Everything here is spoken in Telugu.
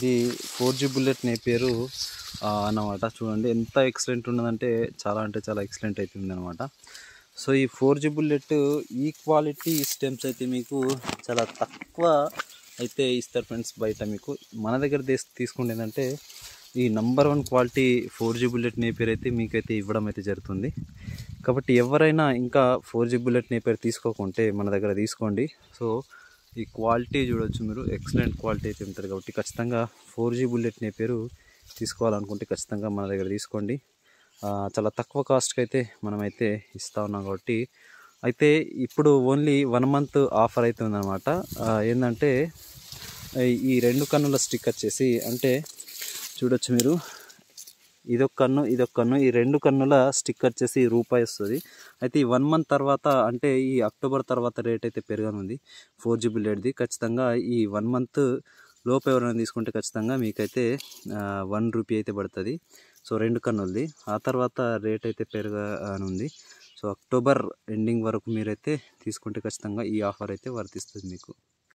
ఇది 4G బుల్లెట్ నేపియర్ అన్నమాట. చూడండి ఎంత ఎక్సలెంట్ ఉన్నదంటే చాలా అంటే చాలా ఎక్సలెంట్ అవుతుంది అనమాట. సో ఈ 4G బుల్లెట్ ఈ క్వాలిటీ స్టెమ్స్ అయితే మీకు చాలా తక్కువ అయితే ఇస్తారు ఫ్రెండ్స్. బయట మీకు మన దగ్గర తీసుకుంటే ఏంటంటే ఈ number 1 quality 4G bullet Napier అయితే మీకైతే ఇవ్వడం అయితే జరుగుతుంది. కాబట్టి ఎవరైనా ఇంకా 4G బుల్లెట్ నేపియర్ తీసుకోకుంటే మన దగ్గర తీసుకోండి. సో ఈ క్వాలిటీ చూడొచ్చు మీరు, ఎక్సలెంట్ క్వాలిటీ అయితే ఉంటుంది. కాబట్టి ఖచ్చితంగా 4G బుల్లెట్ నేపియర్ తీసుకోవాలనుకుంటే ఖచ్చితంగా మన దగ్గర తీసుకోండి. చాలా తక్కువ కాస్ట్కి అయితే మనమైతే ఇస్తూ ఉన్నాం. కాబట్టి అయితే ఇప్పుడు ఓన్లీ 1 మంత్ ఆఫర్ అయితే ఉందన్నమాట. ఏంటంటే ఈ 2 కన్నుల స్టిక్ వచ్చేసి అంటే చూడొచ్చు మీరు, ఇదొక కన్ను ఈ 2 కన్నుల స్టిక్ వచ్చేసి రూపాయి వస్తుంది. అయితే ఈ 1 మంత్ తర్వాత అంటే ఈ అక్టోబర్ తర్వాత రేట్ అయితే పెరగనుంది 4G బుల్లెట్ది. ఖచ్చితంగా ఈ 1 మంత్ లోపు ఎవరైనా తీసుకుంటే ఖచ్చితంగా మీకైతే 1 రూపీ అయితే పడుతుంది. సో 2 కన్నులది. ఆ తర్వాత రేట్ అయితే పెరగనుంది. సో అక్టోబర్ ఎండింగ్ వరకు మీరైతే తీసుకుంటే ఖచ్చితంగా ఈ ఆఫర్ అయితే వర్తిస్తుంది మీకు.